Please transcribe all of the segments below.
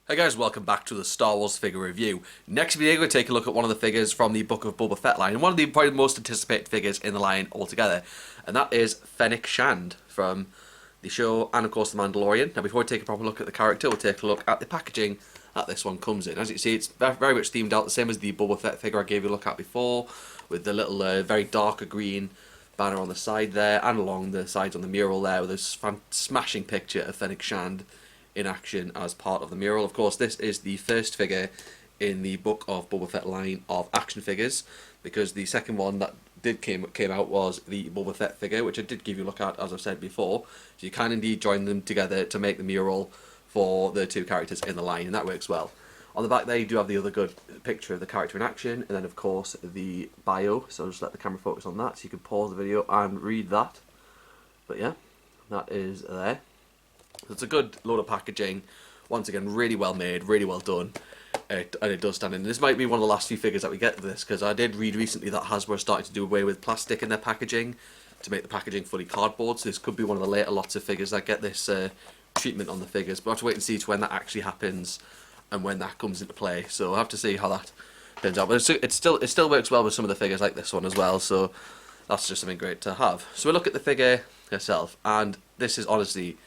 Hey guys, welcome back to the Star Wars figure review. Next video, we're going to take a look at one of the figures from the Book of Boba Fett line, and one of the probably most anticipated figures in the line altogether, and that is Fennec Shand from the show and of course the Mandalorian. Now before we take a proper look at the character, we'll take a look at the packaging that this one comes in. As you can see, it's very much themed out the same as the Boba Fett figure I gave you a look at before, with the little very darker green banner on the side there, and along the sides on the mural there, with this smashing picture of Fennec Shand in action as part of the mural. Of course, this is the first figure in the Book of Boba Fett line of action figures, because the second one that came out was the Boba Fett figure, which I did give you a look at, as I've said before. So you can indeed join them together to make the mural for the two characters in the line, and that works well. On the back there, you do have the other good picture of the character in action, and then of course the bio. So I'll just let the camera focus on that, so you can pause the video and read that. But yeah, that is there. It's a good load of packaging. Once again, really well made, really well done, and it does stand in. This might be one of the last few figures that we get of this, because I did read recently that Hasbro are starting to do away with plastic in their packaging to make the packaging fully cardboard. So this could be one of the later lots of figures that get this treatment on the figures. But we'll have to wait and see to when that actually happens and when that comes into play. So we'll have to see how that turns out. But it still works well with some of the figures like this one as well. So that's just something great to have. So we'll look at the figure herself, and this is honestly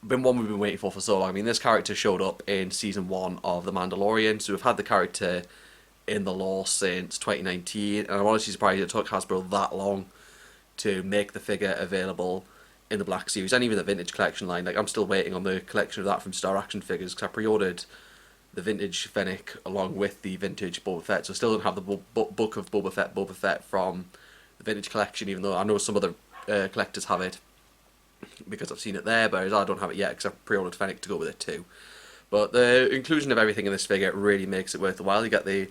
been one we've been waiting for so long. I mean, this character showed up in season 1 of The Mandalorian, so we've had the character in the lore since 2019, and I'm honestly surprised it took Hasbro that long to make the figure available in the Black Series and even the Vintage Collection line. Like, I'm still waiting on the collection of that from Star Action Figures, because I pre-ordered the Vintage Fennec along with the Vintage Boba Fett, so I still don't have the Book of Boba Fett from the Vintage Collection, even though I know some other collectors have it, because I've seen it there, but I don't have it yet because I've pre-ordered Fennec to go with it too. But the inclusion of everything in this figure really makes it worth the while. You get the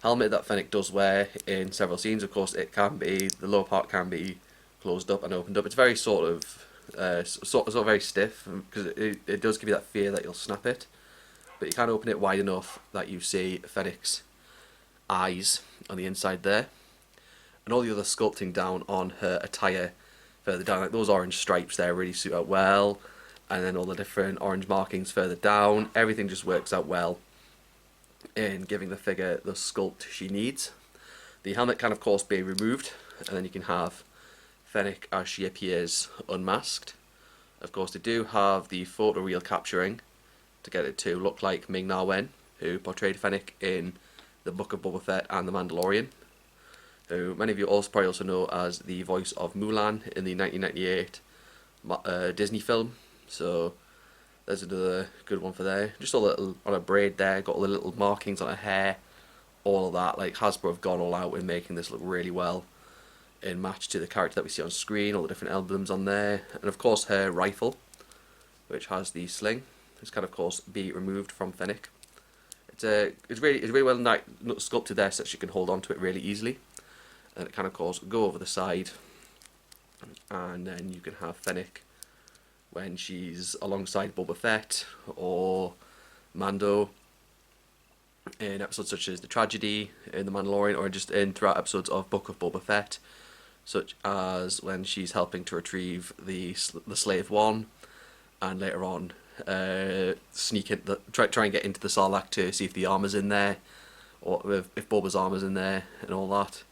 helmet that Fennec does wear in several scenes. Of course, the lower part can be closed up and opened up. It's very sort of very stiff, because it does give you that fear that you'll snap it. But you can open it wide enough that you see Fennec's eyes on the inside there, and all the other sculpting down on her attire further down, like those orange stripes there really suit out well, and then all the different orange markings further down. Everything just works out well in giving the figure the sculpt she needs. The helmet can of course be removed, and then you can have Fennec as she appears unmasked. Of course, they do have the photo reel capturing to get it to look like Ming Na Wen, who portrayed Fennec in the Book of Boba Fett and the Mandalorian, who many of you probably also know as the voice of Mulan in the 1998 Disney film. So there's another good one for there. Just a little on a braid there, got all the little markings on her hair, all of that. Like, Hasbro have gone all out in making this look really well in match to the character that we see on screen, all the different emblems on there, and of course her rifle, which has the sling. This can of course be removed from Fennec. It's really well sculpted there, so that she can hold on to it really easily. And it can of course go over the side, and then you can have Fennec when she's alongside Boba Fett or Mando in episodes such as The Tragedy in The Mandalorian, or just in throughout episodes of Book of Boba Fett, such as when she's helping to retrieve the Slave One, and later on sneak in try and get into the Sarlacc to see if the armor's in there, or if Boba's armor's in there and all that.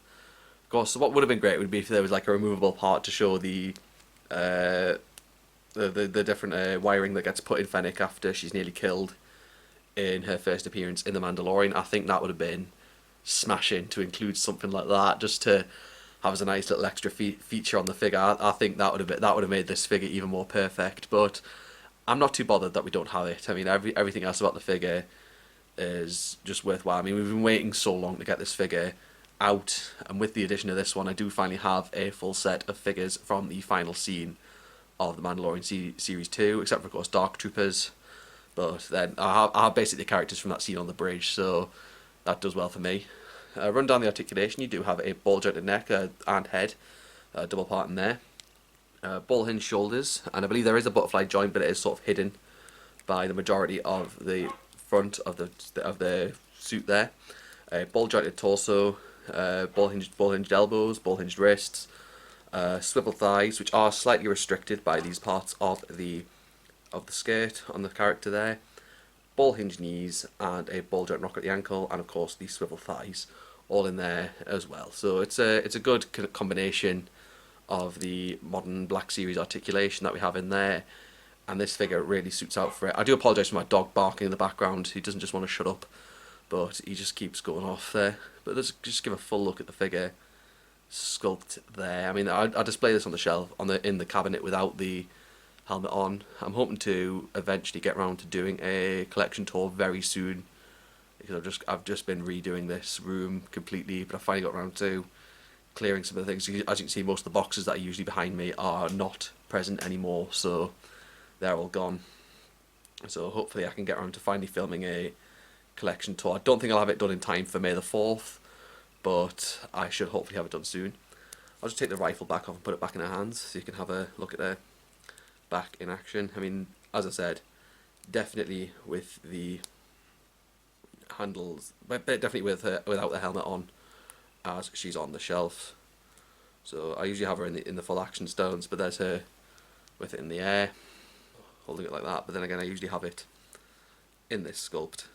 Of course, so what would have been great would be if there was like a removable part to show the different wiring that gets put in Fennec after she's nearly killed in her first appearance in The Mandalorian. I think that would have been smashing to include something like that, just to have as a nice little extra feature on the figure. I think that would have made this figure even more perfect. But I'm not too bothered that we don't have it. I mean, everything else about the figure is just worthwhile. I mean, we've been waiting so long to get this figure out, and with the addition of this one, I do finally have a full set of figures from the final scene of The Mandalorian Series 2, except for of course Dark Troopers. But then I have basically the characters from that scene on the bridge, so that does well for me. Run down the articulation, you do have a ball jointed neck and head, double part in there. Ball hinged shoulders, and I believe there is a butterfly joint, but it is sort of hidden by the majority of the front of the suit there. Ball jointed torso, ball hinged elbows, ball hinged wrists, swivel thighs, which are slightly restricted by these parts of the skirt on the character there, ball hinge knees and a ball joint rocker at the ankle, and of course the swivel thighs, all in there as well. So it's a good combination of the modern Black Series articulation that we have in there, and this figure really suits out for it. I do apologise for my dog barking in the background. He doesn't just want to shut up, but he just keeps going off there. But let's just give a full look at the figure sculpt there. I mean, I display this on the shelf in the cabinet without the helmet on. I'm hoping to eventually get around to doing a collection tour very soon, because I've just been redoing this room completely, but I finally got around to clearing some of the things. As you can see, most of the boxes that are usually behind me are not present anymore, so they're all gone. So hopefully I can get around to finally filming a collection tour. I don't think I'll have it done in time for May the 4th, but I should hopefully have it done soon. I'll just take the rifle back off and put it back in her hands so you can have a look at her back in action. I mean, as I said, definitely with the handles, but definitely without the helmet on, as she's on the shelf. So I usually have her in the full action stance, but there's her with it in the air, holding it like that. But then again, I usually have it in this sculpt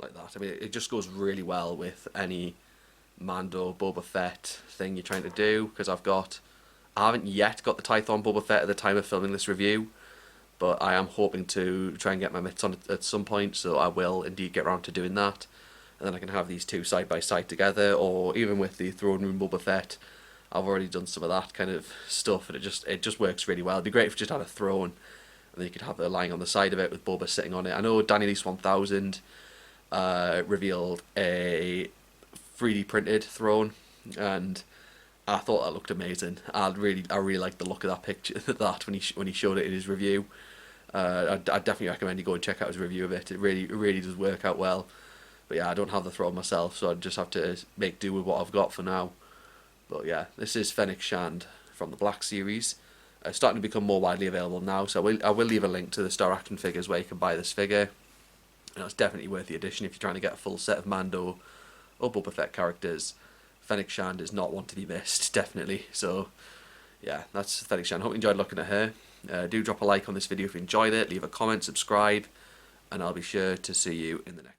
like that. I mean, it just goes really well with any Mando Boba Fett thing you're trying to do, because I haven't yet got the Tython Boba Fett at the time of filming this review, but I am hoping to try and get my mitts on it at some point, so I will indeed get around to doing that. And then I can have these two side by side together, or even with the Throne Room Boba Fett, I've already done some of that kind of stuff, and it just works really well. It'd be great if you just had a throne, and then you could have her lying on the side of it with Boba sitting on it. I know Danny Lease 1000 revealed a 3D printed throne, and I thought that looked amazing. I really liked the look of that picture, that when he showed it in his review. I'd definitely recommend you go and check out his review of it. It really does work out well. But yeah, I don't have the throne myself, so I just have to make do with what I've got for now. But yeah, this is Fennec Shand from the Black Series. It's starting to become more widely available now, so I will leave a link to the Star Action figures where you can buy this figure. And it's definitely worth the addition if you're trying to get a full set of Mando or Boba Fett characters. Fennec Shand is not one to be missed, definitely. So yeah, that's Fennec Shand. Hope you enjoyed looking at her. Do drop a like on this video if you enjoyed it, leave a comment, subscribe, and I'll be sure to see you in the next video.